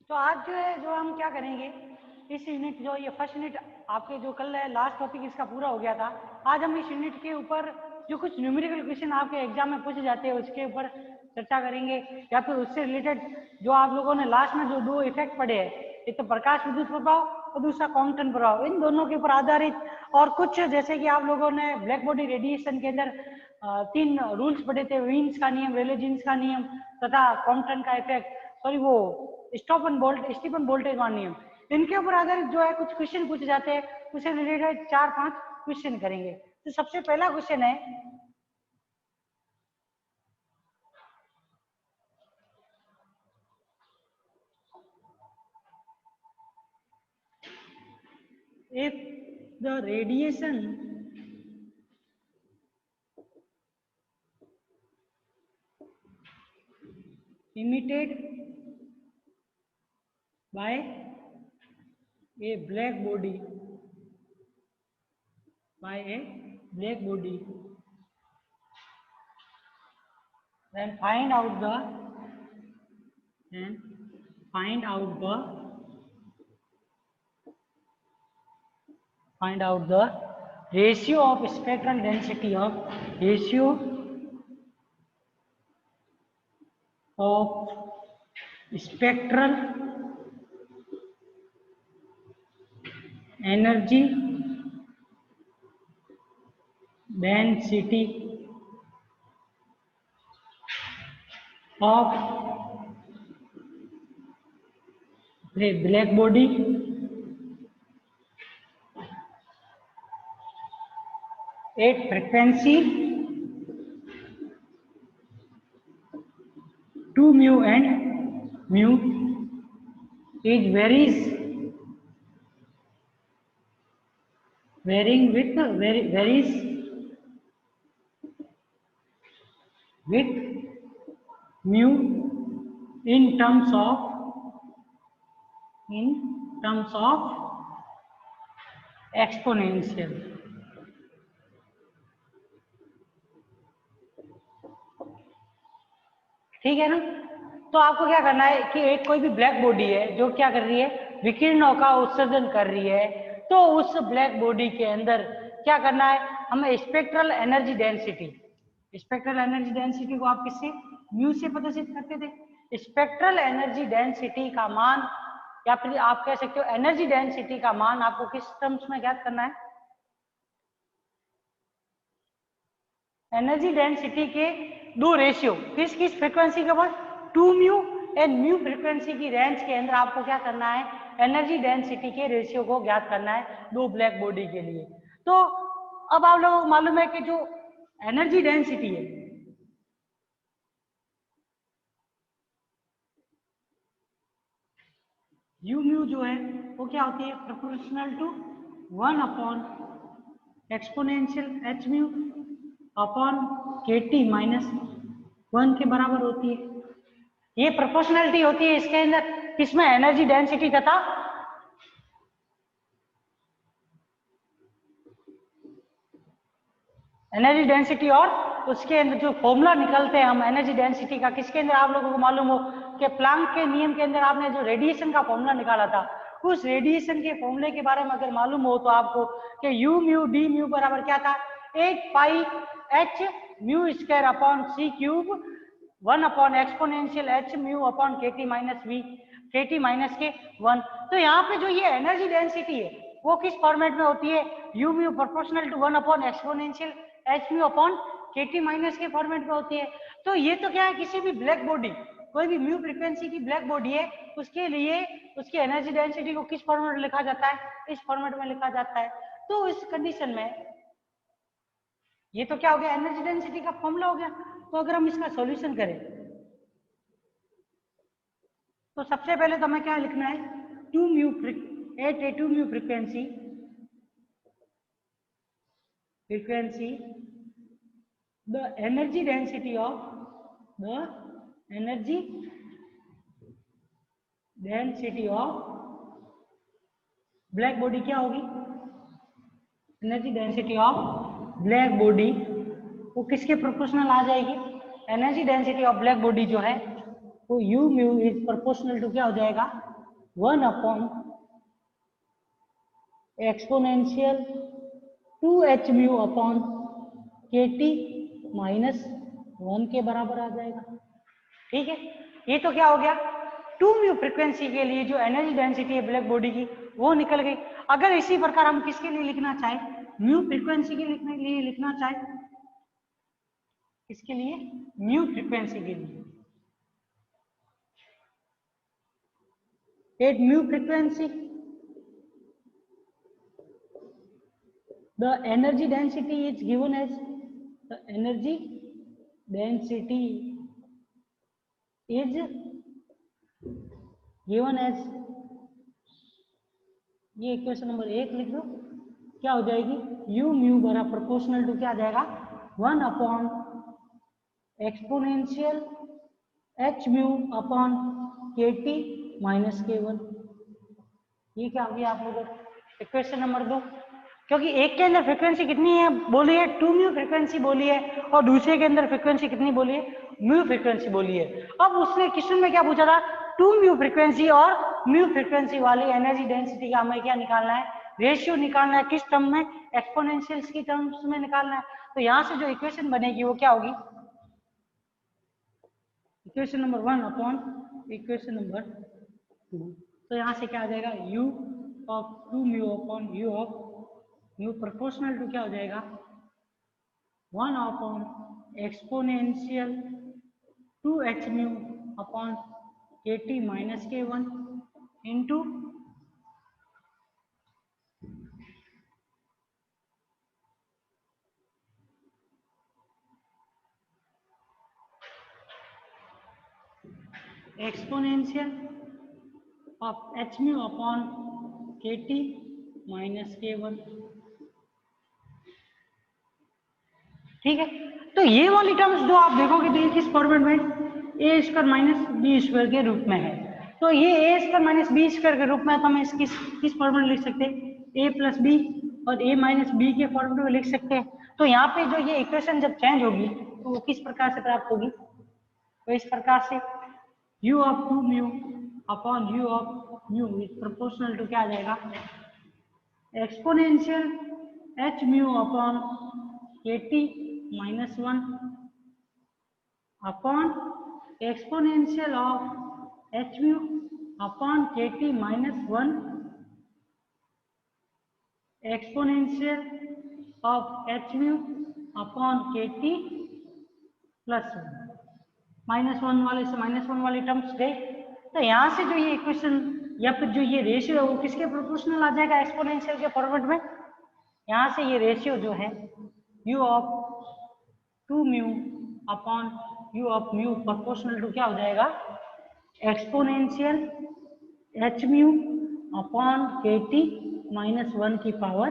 तो आज जो है जो हम क्या करेंगे, इस यूनिट जो ये फर्स्ट यूनिट आपके जो कल है लास्ट टॉपिक इसका पूरा हो गया था। आज हम इस यूनिट के ऊपर जो कुछ न्यूमेरिकल क्वेश्चन आपके एग्जाम में पूछे जाते हैं उसके ऊपर चर्चा करेंगे, या फिर उससे रिलेटेड जो आप लोगों ने लास्ट में जो दो इफेक्ट पढ़े हैं, एक तो प्रकाश विद्युत प्रभाव और दूसरा क्वांटम प्रभाव, इन दोनों के ऊपर आधारित और कुछ जैसे कि आप लोगों ने ब्लैक बॉडी रेडिएशन के अंदर 3 रूल्स पढ़े थे, वीन्स का नियम, रेले जीन्स का नियम तथा क्वांटम का इफेक्ट, सॉरी वो स्टीफन बोल्टेज का नियम। इनके ऊपर आधारित जो है कुछ क्वेश्चन पूछे जाते हैं, उससे रिलेटेड 4-5 क्वेश्चन करेंगे। तो सबसे पहला क्वेश्चन है, if the radiation emitted by a black body then find out the ratio of spectral density spectral energy density of black body at frequency 2 mu and mu is varying with mu in terms of exponential। ठीक है ना। तो आपको क्या करना है कि एक कोई भी ब्लैक बॉडी है जो क्या कर रही है, विकिरणों का उत्सर्जन कर रही है, तो उस ब्लैक बॉडी के अंदर क्या करना है, हमें स्पेक्ट्रल एनर्जी डेंसिटी को आप किससे, म्यू से प्रदर्शित करते थे। स्पेक्ट्रल एनर्जी डेंसिटी का मान, या फिर आप कह सकते हो एनर्जी डेंसिटी का मान आपको किस टर्म्स में ज्ञात करना है, एनर्जी डेंसिटी के दो रेशियो, किस फ्रीक्वेंसी के ऊपर, 2 म्यू एंड म्यू फ्रीक्वेंसी की रेंज के अंदर आपको क्या करना है, एनर्जी डेंसिटी के रेशियो को ज्ञात करना है दो ब्लैक बॉडी के लिए। तो अब आप लोगों को मालूम है कि जो एनर्जी डेंसिटी है, यू म्यू जो है वो क्या होती है, proportional to 1 upon exponential h mu upon KT minus 1 के बराबर होती है। ये प्रोपोर्शनलिटी होती है इसके अंदर, किसमें, एनर्जी डेंसिटी तथा एनर्जी डेंसिटी, और उसके अंदर जो फॉर्मूला निकलते हैं हम एनर्जी डेंसिटी का, किसके अंदर आप लोगों को मालूम हो कि प्लांक के नियम के अंदर आपने जो रेडिएशन का फॉर्मूला निकाला था, उस रेडिएशन के फॉर्मूले के बारे में अगर मालूम हो तो आपको कि यू म्यू डी म्यू बराबर क्या था, 8 pi h mu square upon c cube 1 upon exponential h mu upon KT minus v, KT minus k 1। तो यहाँ पे जो ये एनर्जी डेंसिटी है वो किस फॉर्मेट में होती है, u mu proportional to 1 upon exponential h mu upon KT minus के फॉर्मेट में होती है। तो ये तो क्या है, किसी भी ब्लैक बॉडी, कोई भी म्यू फ्रीक्वेंसी की ब्लैक बॉडी है, उसके लिए उसकी एनर्जी डेंसिटी को किस फॉर्मेट में लिखा जाता है, इस फॉर्मेट में लिखा जाता है। तो इस कंडीशन में ये तो क्या हो गया, एनर्जी डेंसिटी का फॉर्मूला हो गया। तो अगर हम इसका सॉल्यूशन करें तो सबसे पहले तो हमें क्या लिखना है, 2 mu frequency the energy density of black body क्या होगी, energy density of black body वो किसके प्रोपोर्शनल आ जाएगी, energy density of black body जो है वो u mu is proportional to क्या हो जाएगा, 1 upon exponential 2h mu upon k t minus 1 के बराबर आ जाएगा। ठीक है, ये तो क्या हो गया, 2 म्यू फ्रीक्वेंसी के लिए जो एनर्जी डेंसिटी है ब्लैक बॉडी की वो निकल गई। अगर इसी प्रकार हम किसके लिए लिखना चाहें, म्यू फ्रीक्वेंसी के लिए लिखना चाहें, इसके लिए म्यू फ्रीक्वेंसी के लिए, at mu frequency the energy density is given as the energy density is given as, ये इक्वेशन नंबर 1 लिख दो, क्या हो जाएगी, u म्यू बरा प्रोपोर्शनल टू क्या आ जाएगा 1 upon exponential h mu upon k t minus k1। ये क्या हो गया आप लोगों को इक्वेशन नंबर 2, क्योंकि एक के अंदर फ्रीक्वेंसी कितनी है बोली है, 2 म्यू फ्रीक्वेंसी बोली है, और दूसरे के अंदर फ्रीक्वेंसी कितनी बोली है, म्यू फ्रीक्वेंसी बोली है। अब उसने क्वेश्चन में क्या पूछा था, 2 म्यू फ्रीक्वेंसी और म्यू फ्रीक्वेंसी वाली एनर्जी डेंसिटी का हमें क्या निकालना है, रेशियो निकालना है। किस टर्म में, एक्सपोनेंशियल्स की टर्म्स में निकालना है। तो यहाँ से जो इक्वेशन बनेगी वो क्या होगी, equation number 1 upon equation number 2। तो यहाँ से क्या आ जाएगा, u of 2 mu upon u of mu proportional to क्या हो जाएगा 1 upon exponential 2h mu upon k t minus k1 into exponential of h mu upon k t minus k1। ठीक है, तो ये वाली टर्म्स जो आप देखोगे तो ये किस फॉर्मेट में, ए स्क्वायर माइनस बी स्क्वायर के रूप में है। तो ये ए स्क्वायर माइनस बी स्क्वायर के रूप में है, तो हम इसकी किस फॉर्मेट में लिख सकते हैं, ए प्लस बी और ए माइनस बी के फॉर्मेट में लिख सकते हैं। तो यहाँ पे जो ये इक्वेशन जब चेंज होगी तो वो किस प्रकार से प्राप्त होगी, तो इस प्रकार से u of 2 mu upon u of mu is proportional to क्या आ जाएगा, exponential h mu upon k t minus 1 upon exponential of h mu upon k t minus 1 exponential of h mu upon k t plus 1। -1 वाले से -1 वाली terms गए। तो यहाँ से जो ये इक्वेशन या फिर जो ये रेशियो है वो किसके प्रोपोर्शनल आ जाएगा, एक्सपोनेंशियल के फॉर्मेट में। यहाँ से ये रेशियो जो है u of 2 mu upon u of mu proportional to क्या हो जाएगा, exponential h mu upon k t minus 1 की पावर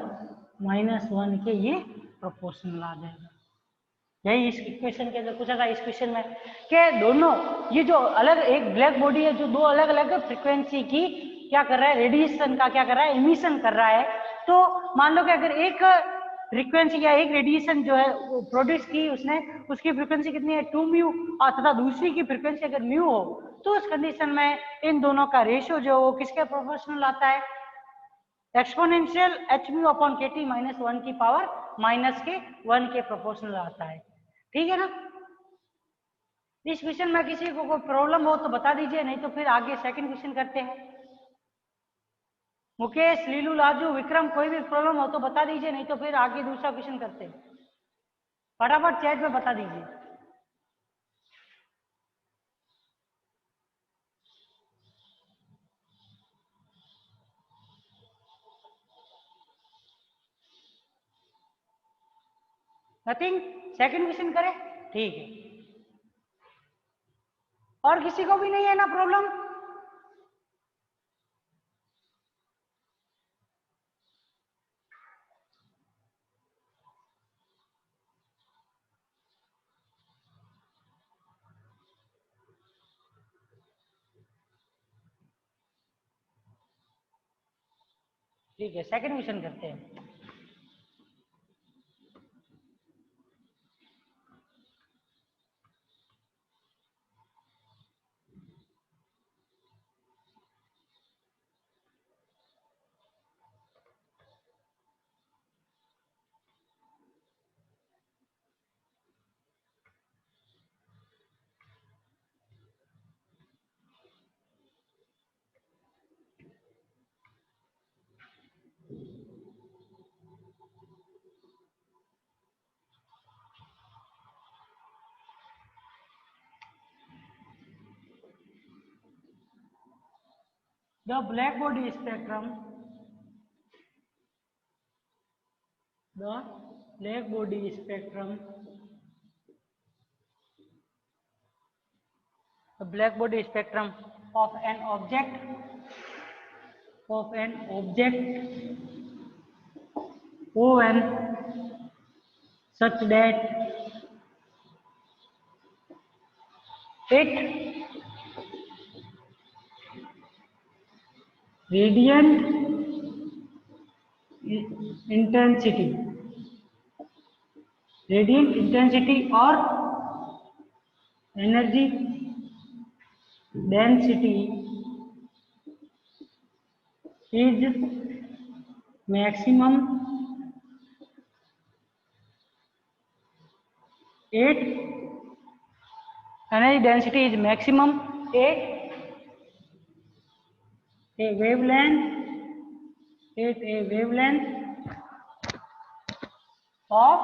-1 के ये प्रोपोर्शनल आ जाएगा। यही इस इक्वेशन के अंदर पूछा था इस क्वेश्चन में कि दोनों ये जो अलग एक ब्लैक बॉडी है जो दो अलग अलग फ्रीक्वेंसी की क्या कर रहा है, रेडिएशन का क्या कर रहा है, इमिशन कर रहा है। तो मान लो कि अगर एक फ्रीक्वेंसी या एक रेडिएशन जो है प्रोड्यूस की उसने, उसकी फ्रीक्वेंसी कितनी है 2 म्यू और तथा दूसरी की फ्रीक्वेंसी अगर म्यू हो, तो उस कंडीशन में इन दोनों का रेशियो जो वो किसके प्रोपोर्शनल आता है, exponential h mu upon k t minus 1 की पावर -1 के प्रोपोर्शनल आता है। ठीक है ना। इस क्वेश्चन में किसी को कोई प्रॉब्लम हो तो बता दीजिए, नहीं तो फिर आगे सेकंड क्वेश्चन करते हैं। मुकेश, लीलू, लाजू, विक्रम, कोई भी प्रॉब्लम हो तो बता दीजिए, नहीं तो फिर आगे दूसरा क्वेश्चन करते हैं। फटाफट चैट में बता दीजिए। नथिंग, सेकंड क्वेश्चन करें, ठीक है। और किसी को भी नहीं है ना प्रॉब्लम? ठीक है, सेकंड क्वेश्चन करते हैं। The black body spectrum, the black body spectrum, the black body spectrum of an object O1 such that it radiant intensity or energy density is maximum 8, energy density is maximum 8, a wavelength of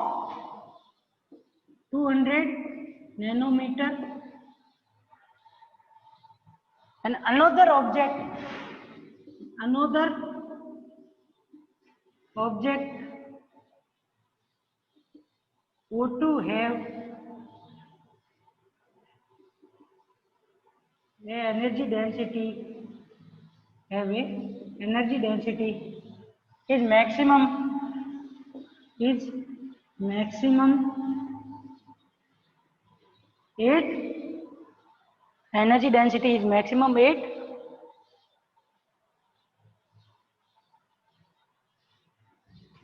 200 nanometer, and another object O2 have a energy density is maximum 8, energy density is maximum 8,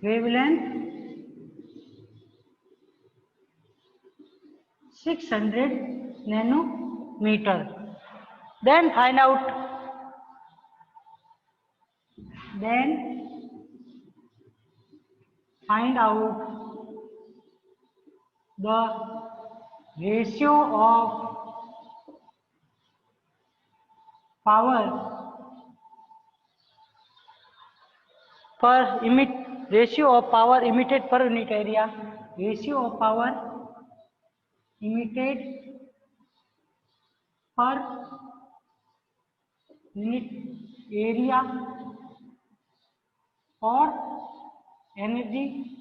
wavelength 600 nanometer. Then find out the ratio of power emitted per unit area, ratio of power emitted per unit area or energy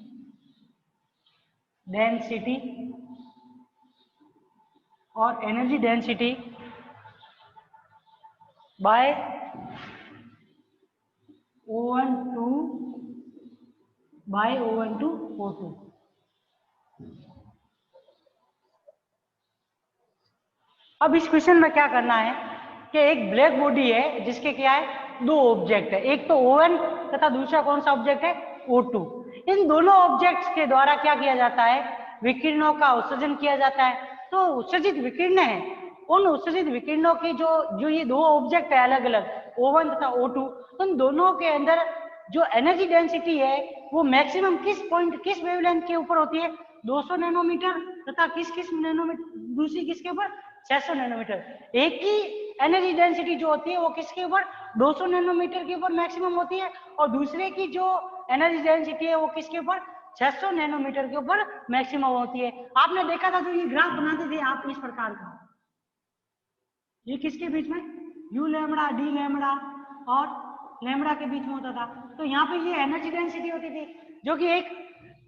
density by O1 to O2. अब इस question में क्या करना है कि एक black body है जिसके क्या है, दो ऑब्जेक्ट है, एक तो O1 तथा दूसरा कौन सा ऑब्जेक्ट है, O2। इन दोनों ऑब्जेक्ट्स के द्वारा क्या किया जाता है, विकिरणों का उत्सर्जन किया जाता है। तो उत्सर्जित विकिरण है, उन उत्सर्जित विकिरणों की जो ये दो ऑब्जेक्ट है अलग अलग O1 तथा O2, उन दोनों के अंदर जो एनर्जी डेंसिटी है वो मैक्सिमम किस वेवलेंथ के ऊपर होती है, 200 नैनोमीटर तथा किस नैनोमीटर, दूसरी किसके ऊपर 600 नैनोमीटर। एक ही एनर्जी डेंसिटी जो होती है वो किसके ऊपर, 200 नैनोमीटर के ऊपर मैक्सिमम होती है, और दूसरे की जो एनर्जी डेंसिटी है वो किसके ऊपर, 600 नैनोमीटर के ऊपर मैक्सिमम होती है। आपने देखा था जो ये ग्राफ बनाते थे आप इस प्रकार का, ये किसके बीच में, यू लैम्बडा डी लैम्बडा और लैम्बडा के बीच में होता था। तो यहाँ पे ये एनर्जी डेंसिटी होती थी जो कि एक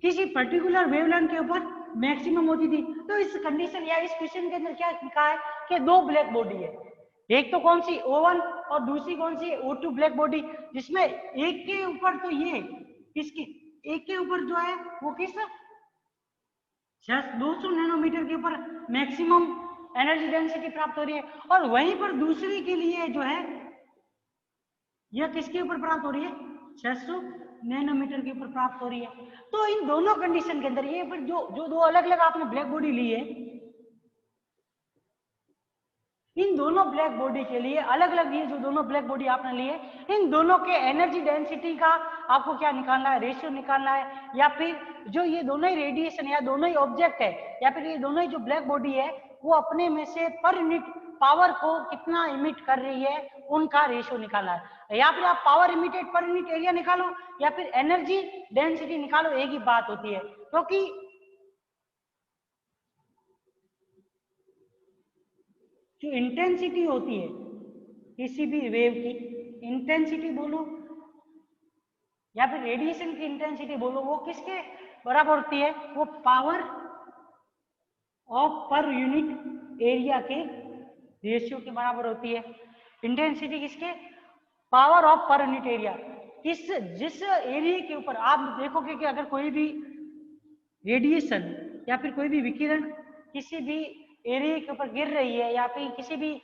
किसी पर्टिकुलर वेवलेंथ के ऊपर मैक्सिमम होती थी। तो इस कंडीशन या इस क्वेश्चन के अंदर क्या लिखा है कि दो ब्लैक बॉडी है, एक तो कौन सी O1 और दूसरी कौन सी O2 ब्लैक बॉडी, जिसमें एक के ऊपर तो ये किसकी, एक के ऊपर जो है वो किस 200 नैनोमीटर के ऊपर मैक्सिमम एनर्जी डेंसिटी प्राप्त हो रही है, और वहीं पर दूसरी के लिए जो है यह किसके ऊपर प्राप्त हो रही है, 600 नैनोमीटर के ऊपर प्राप्त हो रही है। तो इन दोनों कंडीशन के अंदर ये फिर जो दो अलग अलग आपने ब्लैक बॉडी ली है, इन दोनों ब्लैक बॉडी के लिए अलग अलग ये जो दोनों ब्लैक बॉडी आपने ली है, इन दोनों के एनर्जी डेंसिटी का आपको क्या निकालना है, रेशियो निकालना है, या फिर जो ये दोनों ही रेडिएशन या दोनों ही ऑब्जेक्ट है या फिर ये दोनों ही जो ब्लैक बॉडी है वो अपने में से पर यूनिट पावर को कितना इमिट कर रही है उनका रेशियो निकालना है। या फिर आप power emitted per unit area निकालो या फिर एनर्जी डेंसिटी निकालो, एक ही बात होती है। क्योंकि जो इंटेंसिटी होती है किसी भी वेव की इंटेंसिटी बोलो या फिर रेडिएशन की इंटेंसिटी बोलो, वो किसके बराबर होती है? वो पावर ऑफ पर यूनिट एरिया के रेशियो के बराबर होती है। इंटेंसिटी किसके? पावर ऑफ पर यूनिट एरिया। जिस एरिया के ऊपर आप देखोगे कि अगर कोई भी रेडिएशन या फिर कोई भी विकिरण किसी भी एरिया के ऊपर गिर रही है या फिर किसी भी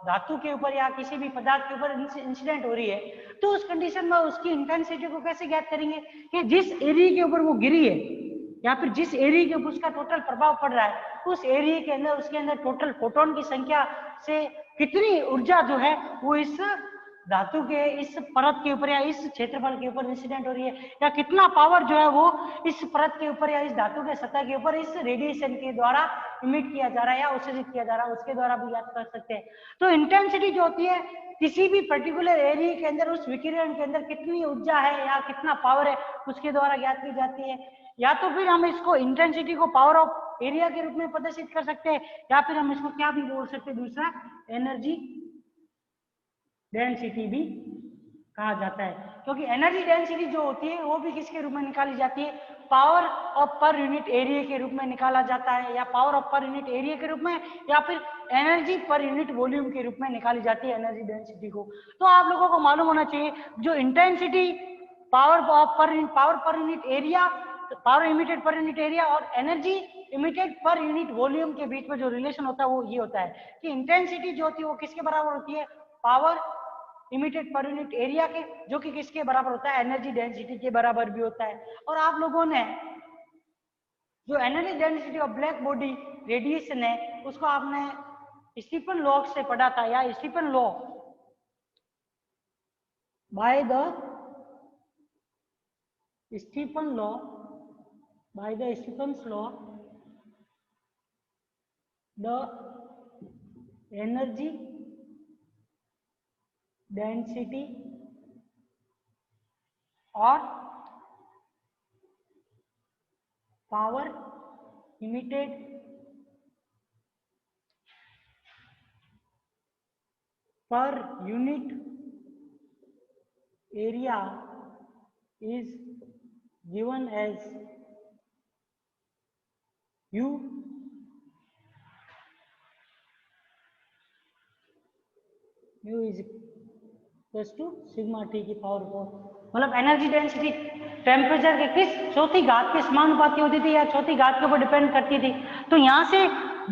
धातु के ऊपर या किसी भी पदार्थ के ऊपर इंसिडेंट हो रही है, तो उस कंडीशन में उसकी इंटेंसिटी को कैसे ज्ञात करेंगे? कि जिस एरिया के ऊपर वो गिरी है या फिर जिस एरिया के ऊपर उसका टोटल प्रभाव पड़ रहा है, उस एरिया के अंदर उसके अंदर टोटल फोटोन की संख्या से कितनी ऊर्जा जो है वो इस धातु के इस परत के ऊपर या इस क्षेत्रफल के ऊपर इंसिडेंट हो रही है, या कितना पावर जो है वो इस परत के ऊपर या इस धातु के सतह के ऊपर इस रेडिएशन के द्वारा इमिट किया जा रहा है या उत्सर्जित किया जा रहा है, उसके द्वारा भी याद कर सकते हैं। तो इंटेंसिटी जो होती है किसी भी पर्टिकुलर एरिया के अंदर उस विकिरण के अंदर कितनी ऊर्जा है या कितना पावर है उसके द्वारा ज्ञात की जाती है। या तो फिर हम इसको इंटेंसिटी को पावर ऑफ एरिया के रूप में प्रदर्शित कर सकते हैं, या फिर हम इसको क्या भी बोल सकते हैं, दूसरा एनर्जी डेंसिटी भी कहा जाता है, क्योंकि एनर्जी डेंसिटी जो होती है वो भी किसके रूप में निकाली जाती है? पावर ऑफ पर यूनिट एरिया के रूप में निकाला जाता है, या पावर ऑफ पर यूनिट एरिया के रूप में, या फिर एनर्जी पर यूनिट वॉल्यूम के रूप में निकाली जाती है एनर्जी डेंसिटी को। तो आप लोगों को मालूम होना चाहिए जो intensity power per unit area, power emitted per unit area और energy emitted per unit volume के बीच में जो रिलेशन होता है वो ये होता है कि इंटेंसिटी जो होती है वो किसके बराबर होती है? Power emitted per unit area के, जो कि किसके बराबर होता है? एनर्जी डेंसिटी के बराबर भी होता है। और आप लोगों ने जो energy density of black body radiation है उसको आपने स्टीफन लॉ से पढ़ा था, या Stefan law by the Stefan law the energy density और power emitted per unit area is given as U is equal to sigma T की power 4। मतलब एनर्जी डेंसिटी टेम्परेचर के किस चौथी घात के समानुपाती होती थी या चौथी घात के ऊपर डिपेंड करती थी। तो यहाँ से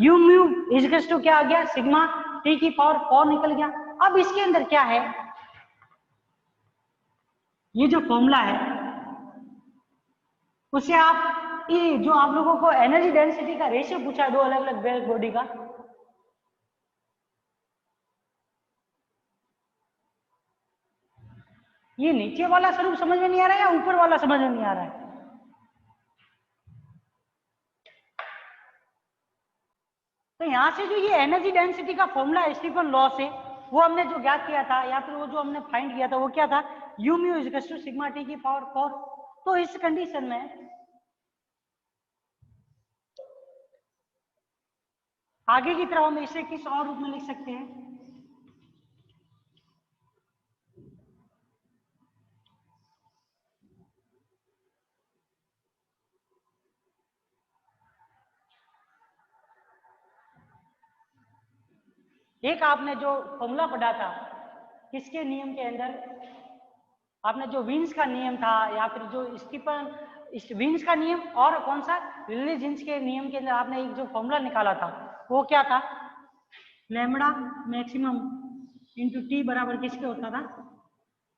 u mu is equal to क्या आ गया? सिग्मा टी की पावर 4 निकल गया। अब इसके अंदर क्या है? ये जो फॉर्मूला है उसे आप ये जो आप लोगों को एनर्जी डेंसिटी का रेशियो पूछा है दो अलग अलग ब्लैक बॉडी का, ये नीचे वाला स्वरूप समझ में नहीं आ रहा है या ऊपर वाला समझ में नहीं आ रहा है? तो यहां से जो ये एनर्जी डेंसिटी का फॉर्मूला है स्टीफन लॉ से, वो हमने जो ज्ञात किया था या फिर वो जो हमने फाइंड किया था वो क्या था? U mu is equal to sigma T की पावर 4। तो इस कंडीशन में आगे की तरफ हम इसे किस और रूप में लिख सकते हैं? एक आपने जो फॉर्मूला पढ़ा था किसके नियम के अंदर? आपने जो वीन्स का नियम था या फिर जो स्टीफन वीन्स का नियम और कौन सा रिले जीन्स के नियम के अंदर आपने एक जो फॉर्मूला निकाला था वो क्या था? लैम्बडा मैक्सिमम इंटू टी बराबर किसके होता था?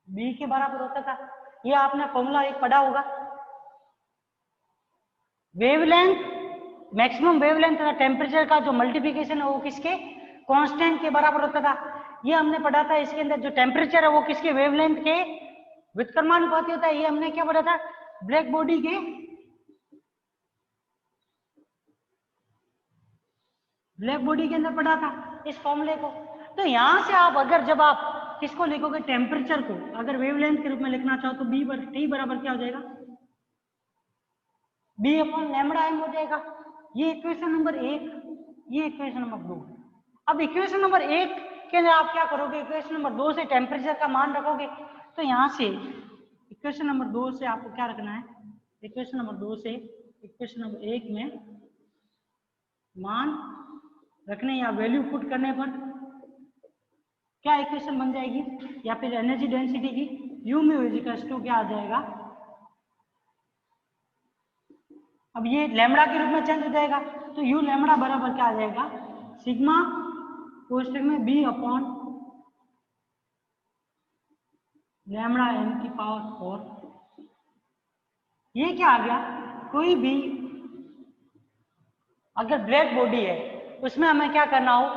बी के बराबर होता था। ये आपने फॉर्मूला एक पढ़ा होगा। वेवलेंथ मैक्सिमम वेवलेंथ तथा टेम्परेचर का जो मल्टीप्लिकेशन है वो किसके? कांस्टेंट के बराबर होता था। ये हमने पढ़ा था। इसके अंदर जो टेम्परेचर है वो किसके? वेवलेंथ के व्युत्क्रमानुपाती होता है। ये हमने क्या पढ़ा था? ब्लैक बॉडी के अंदर पढ़ा था इस फॉर्मूले को। तो यहां से आप अगर जब आप किसको लिखोगे? टेम्परेचर को अगर वेवलेंथ के रूप में लिखना चाहो तो बी टी बराबर क्या हो जाएगा? बी अपॉन लैम्बडा एम हो जाएगा। ये इक्वेशन नंबर 1, ये इक्वेशन नंबर 2। अब इक्वेशन नंबर 1 के अंदर आप क्या करोगे, इक्वेशन नंबर 2 से टेम्परेचर का मान रखोगे। तो यहाँ से इक्वेशन नंबर 2 से आपको क्या रखना है, इक्वेशन नंबर 2 से इक्वेशन नंबर 1 में मान रखने या वैल्यू पुट करने पर क्या इक्वेशन बन जाएगी, या फिर एनर्जी डेंसिटी की यू म्यू इक्वल्स टू क्या आ जाएगा, अब ये लैम्बडा के रूप में चेंज हो जाएगा। तो यू लैम्बडा बराबर क्या आ जाएगा, सिग्मा कोष्टक में बी अपॉन लैम्बडा एम की पावर 4। ये क्या आ गया, कोई भी अगर ब्लैक बॉडी है उसमें हमें क्या करना हो,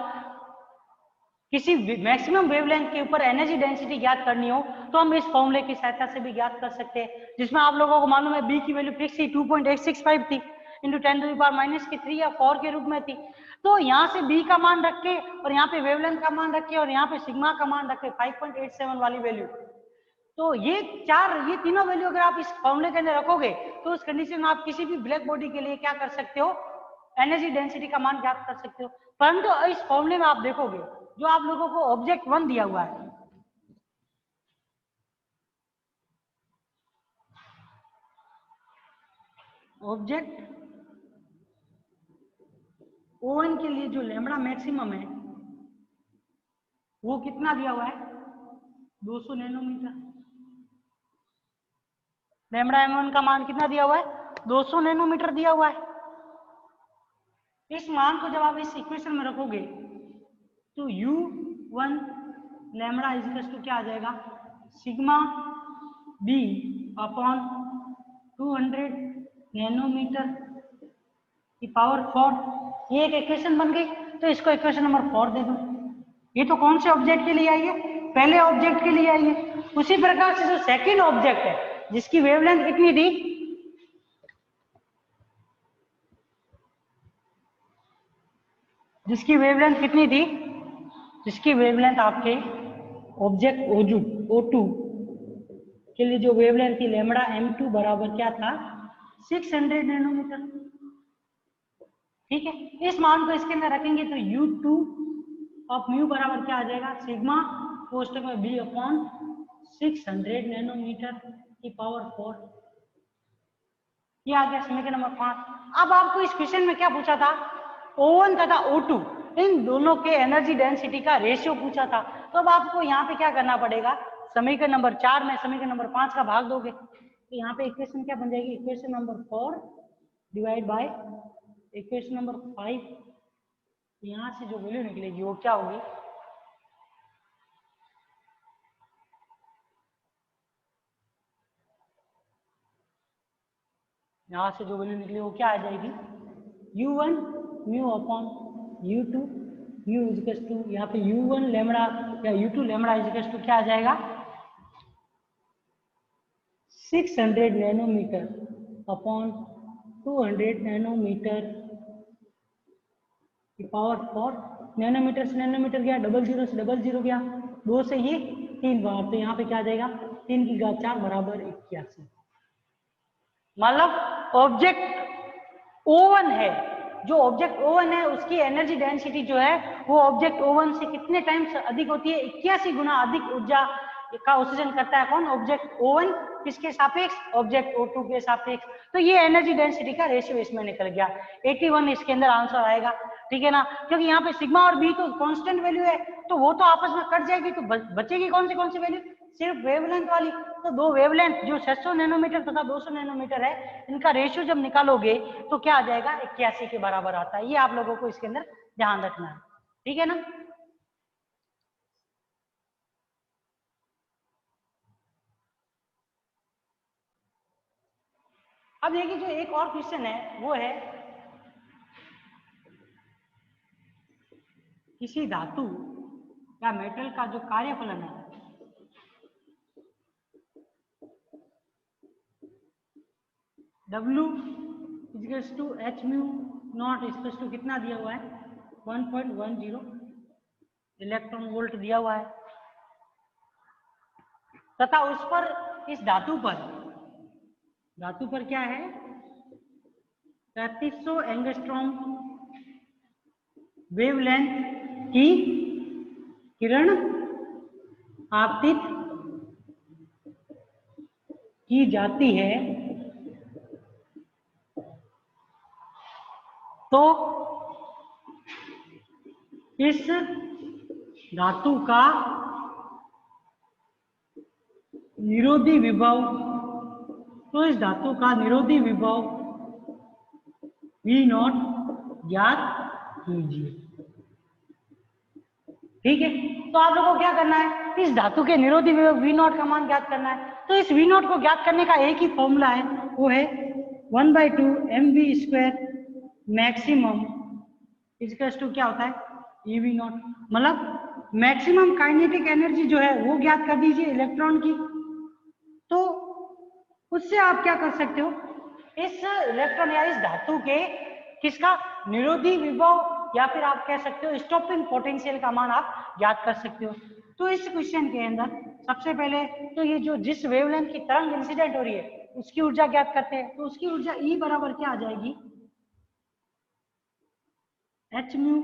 किसी मैक्सिमम वेवलेंथ के ऊपर एनर्जी डेंसिटी ज्ञात करनी हो तो हम इस फॉर्मूले की सहायता से भी ज्ञात कर सकते हैं, जिसमें आप लोगों को मालूम है बी की वैल्यू फिक्स थी 2.865 थी इंटू 10⁻³ या 4 के रूप में थी। तो यहाँ से बी का मान रख के और यहाँ पे वेवलेंथ का मान रख के और यहाँ पे सिग्मा का मान रख के 5.87 वाली वैल्यू, तो ये तीनों वैल्यू अगर आप इस फॉर्मूले के अंदर रखोगे तो उस कंडीशन में आप किसी भी ब्लैक बॉडी के लिए क्या कर सकते हो, एनर्जी डेंसिटी का मान ज्ञात कर सकते हो। परंतु इस फॉर्मूले में आप देखोगे जो आप लोगों को ऑब्जेक्ट 1 दिया हुआ है, ऑब्जेक्ट O1 के लिए जो लैम्बडा मैक्सिमम है वो कितना दिया हुआ है, 200 नैनोमीटर। लैम्बडा M1 का मान कितना दिया हुआ है, 200 नैनोमीटर दिया हुआ है। इस मान को जब आप इस इक्वेशन में रखोगे तो U1 लैम्बडा इक्वल्स टू क्या आ जाएगा, सिग्मा B अपॉन 200 नैनोमीटर की पावर 4। ये एक इक्वेशन बन गई, तो इसको इक्वेशन नंबर 4 दे दो। ये तो कौन से ऑब्जेक्ट के लिए आई है, पहले ऑब्जेक्ट के लिए आई है। उसी प्रकार से जो सेकंड ऑब्जेक्ट है जिसकी वेवलेंथ कितनी थी, जिसकी वेवलेंथ कितनी थी, जिसकी वेवलेंथ आपके ऑब्जेक्ट O2 के लिए जो वेवलेंथ थी लैम्बडा M2 बराबर क्या था, 600 नैनोमीटर। ठीक है, इस मान को इसके अंदर रखेंगे तो U2 ऑफ म्यू बराबर क्या आ जाएगा, सिग्मा कोष्टक में B अपॉन 600 नैनोमीटर की पावर 4। ये आ गया समीकरण नंबर 5। अब आपको इस क्वेश्चन में क्या पूछा था, O1 तथा O2 इन दोनों के एनर्जी डेंसिटी का रेशियो पूछा था। तो अब आपको यहाँ पे क्या करना पड़ेगा, समीकरण नंबर 4 में समीकरण नंबर 5 का भाग दोगे तो यहाँ पे इक्वेशन क्या बन जाएगी, equation number 4 divide by equation number 5। यहाँ से जो वैल्यू निकलेगी वो क्या होगी, यहाँ से जो वैल्यू निकली वो क्या आ जाएगी, U1 mu upon U2 mu equals to, यहाँ पे U1 लैम्बडा या U2 लैम्बडा इक्वल्स टू क्या आ जाएगा, 600 नैनोमीटर अपॉन 200 नैनोमीटर की पावर 4। नैनोमीटर से नैनोमीटर गया, डबल जीरो से डबल जीरो गया, 2 से ये 3 बार, तो यहाँ पे क्या आ जाएगा 3 की घात 4 बराबर 81। मतलब ऑब्जेक्ट O1 है, जो ऑब्जेक्ट O1 है उसकी एनर्जी डेंसिटी जो है वो ऑब्जेक्ट O1 से कितने टाइम्स अधिक होती है, 81 गुना अधिक ऊर्जा का उत्सर्जन करता है कौन, ऑब्जेक्ट O1 किसके सापेक्ष, ऑब्जेक्ट O2 के सापेक्ष। तो ये एनर्जी डेंसिटी का रेशियो इसमें निकल गया, 81 इसके अंदर आंसर आएगा। ठीक है ना, क्योंकि यहाँ पे सिग्मा और बी तो कांस्टेंट वैल्यू है तो वो तो आपस में कट जाएगी, तो बचेगी कौन सी वैल्यू, सिर्फ वेवलेंथ वाली। तो दो वेवलेंथ जो 600 नैनोमीटर तथा 200 नैनोमीटर है इनका रेशियो जब निकालोगे तो क्या आ जाएगा, 81 के बराबर आता है। ये आप लोगों को इसके अंदर ध्यान रखना है, ठीक है ना। अब देखिए जो एक और क्वेश्चन है वो है, किसी धातु या मेटल का जो कार्यफलन है W equals to h mu not equals to कितना दिया हुआ है, 1.10 इलेक्ट्रॉन वोल्ट दिया हुआ है, तथा उस पर इस धातु पर क्या है 3300 एंगस्ट्रॉम वेवलेंथ की किरण आपतित की जाती है तो इस धातु का निरोधी विभव, तो इस धातु का निरोधी विभव V0 ज्ञात कीजिए। ठीक है, तो आप लोगों को क्या करना है, इस धातु के निरोधी विभव V0 का मान ज्ञात करना है। तो इस V0 को ज्ञात करने का एक ही फॉर्मूला है, वो है 1/2 mv² मैक्सिमम इक्वल्स टू क्या होता है EV0, मतलब मैक्सिमम काइनेटिक एनर्जी जो है वो ज्ञात कर दीजिए इलेक्ट्रॉन की। तो उससे आप क्या कर सकते हो, इस इलेक्ट्रॉन या इस धातु के किसका निरोधी विभव या फिर आप कह सकते हो स्टॉपिंग पोटेंशियल का मान आप ज्ञात कर सकते हो। तो इस क्वेश्चन के अंदर सबसे पहले तो ये जो जिस वेवलेंथ की तरंग इंसिडेंट हो रही है उसकी ऊर्जा ज्ञात करते हैं। तो उसकी ऊर्जा E बराबर क्या आ जाएगी, h म्यू,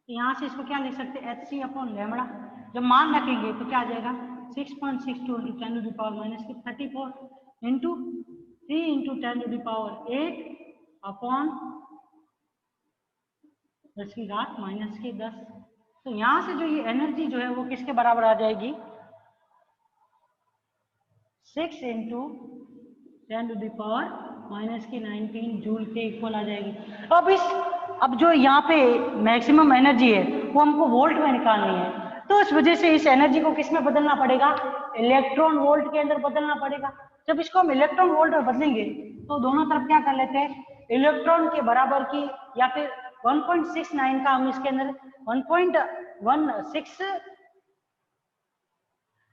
यहाँ से इसको क्या लिख सकते हैं hc/λ। जब मान रखेंगे तो क्या आ जाएगा 6.62 × 10⁻⁻34 इंटू 3 × 10⁸ अपॉन 10⁻⁻10। तो यहाँ से जो ये एनर्जी जो है वो किसके बराबर आ जाएगी 6 × 10⁻⁻19 जूल के इक्वल आ जाएगी। अब जो यहाँ पे मैक्सिमम एनर्जी है वो हमको वोल्ट में निकालनी है, तो इस वजह से इस एनर्जी को किस में बदलना पड़ेगा, इलेक्ट्रॉन वोल्ट के अंदर बदलना पड़ेगा। जब इसको हम इलेक्ट्रॉन वोल्ट में बदलेंगे तो दोनों तरफ क्या कर लेते हैं, इलेक्ट्रॉन के बराबर की या फिर 1.69 का हम इसके अंदर 1.16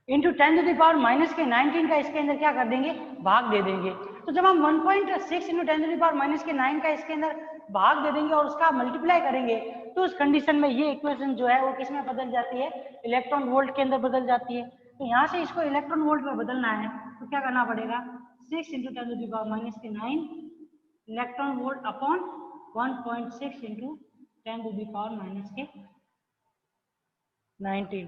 इंटू 10⁻⁻19 का इसके अंदर क्या कर देंगे, भाग दे देंगे। तो जब हम 1.6 इंटू 10⁻⁻9 का इसके अंदर भाग दे देंगे और उसका मल्टीप्लाई करेंगे तो उस कंडीशन में ये इक्वेशन जो है वो किस में बदल जाती है, इलेक्ट्रॉन वोल्ट के अंदर बदल जाती है। तो यहाँ से इसको इलेक्ट्रॉन वोल्ट में बदलना है तो क्या करना पड़ेगा 6 into 10⁻⁻9 electron volt upon 1.6 into 10⁻⁻19।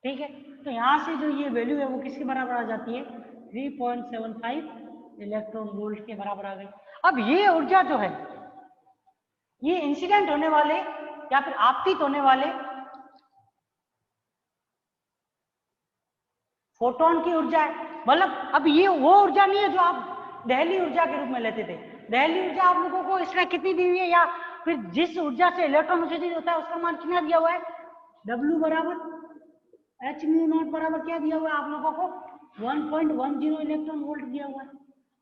ठीक है, तो यहाँ से जो ये वैल्यू है वो किसके बराबर आ जाती है 3.75 इलेक्ट्रॉन वोल्ट के बराबर आ गई। अब ये ऊर्जा जो है ये इंसिडेंट होने वाले या फिर आपतित होने वाले फोटोन की ऊर्जा है। मतलब अब ये वो ऊर्जा नहीं है जो आप दहली ऊर्जा के रूप में लेते थे। दहली ऊर्जा आप लोगों को इसमें कितनी दी हुई है या फिर जिस ऊर्जा से इलेक्ट्रॉन उत्सर्जित होता है उसका मान कितना दिया हुआ है, W बराबर h म्यू नॉट बराबर क्या दिया हुआ है आप लोगों को 1.10 इलेक्ट्रॉन वोल्ट दिया हुआ है।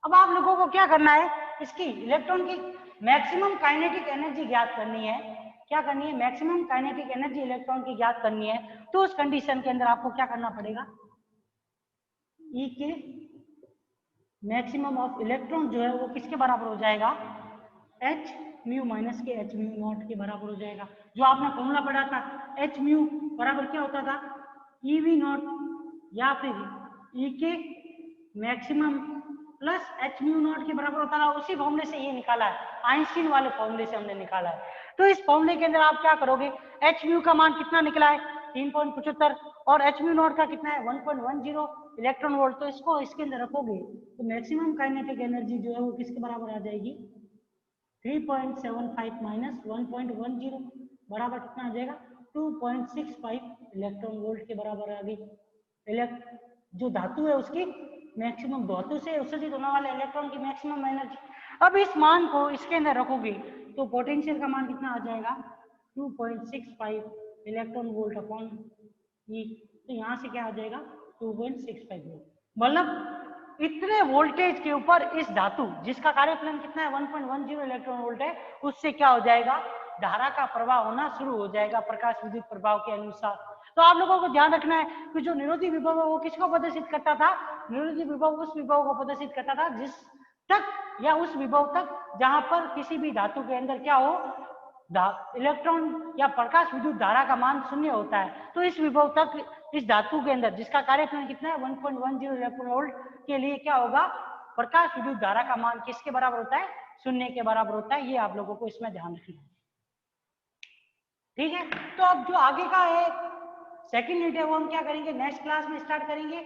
अब आप लोगों को क्या करना है, इसकी इलेक्ट्रॉन की मैक्सिमम काइनेटिक एनर्जी ज्ञात करनी है। क्या करनी है, मैक्सिमम काइनेटिक एनर्जी इलेक्ट्रॉन की ज्ञात करनी है। तो उस कंडीशन के अंदर आपको क्या करना पड़ेगा, E के मैक्सिमम ऑफ इलेक्ट्रॉन जो है वो किसके बराबर हो जाएगा, h म्यू माइनस के h म्यू नॉट के बराबर हो जाएगा। जो आपने फॉर्मूला पढ़ा था h म्यू बराबर क्या होता था EV0 या फिर E के maximum plus h mu naught के बराबर होता था। उसी फॉर्मूले से ये निकाला है, आइंस्टीन वाले फॉर्मूले से हमने निकाला है। तो इस फॉर्मूले के अंदर आप क्या करोगे, h म्यू का मान कितना निकला है 3.75 और h म्यू नॉट का कितना है 1.10 इलेक्ट्रॉन वोल्ट। तो इसको इसके अंदर रखोगे तो मैक्सिमम काइनेटिक एनर्जी जो है वो किसके बराबर आ जाएगी 3.75 माइनस 1.10 बराबर कितना आ जाएगा 2.65 इलेक्ट्रॉन वोल्ट के बराबर आ गई। जो धातु है उसकी मैक्सिमम, धातु से उत्सर्जित होने वाले इलेक्ट्रॉन की मैक्सिमम एनर्जी। अब इस मान को इसके अंदर रखोगे तो पोटेंशियल का मान कितना आ जाएगा 2.65 इलेक्ट्रॉन वोल्ट अपॉन ई। तो यहाँ से क्या आ जाएगा 2.65 वोल्ट। मतलब इतने वोल्टेज के ऊपर इस धातु जिसका कार्यफलन कितना है 1.10 इलेक्ट्रॉन वोल्ट है, उससे क्या हो जाएगा धारा का प्रवाह होना शुरू हो जाएगा प्रकाश विद्युत प्रभाव के अनुसार। तो आप लोगों को ध्यान रखना है कि जो निरोधी विभव है वो किसको प्रदर्शित करता था, निरोधी विभव उस विभव को प्रदर्शित करता था जिस तक या उस विभव तक जहां पर किसी भी धातु के अंदर क्या हो इलेक्ट्रॉन या प्रकाश विद्युत धारा का मान 0 होता है। तो इस विभव तक इस धातु के अंदर जिसका कार्यफलन कितना है 1.10 इलेक्ट्रॉन वोल्ट के लिए क्या होगा प्रकाश विद्युत धारा का मान किसके बराबर होता है 0 के बराबर होता है। ये आप लोगों को इसमें ध्यान रखना है। ठीक है, तो अब जो आगे का है सेकंड यूनिट है वो हम क्या करेंगे नेक्स्ट क्लास में स्टार्ट करेंगे।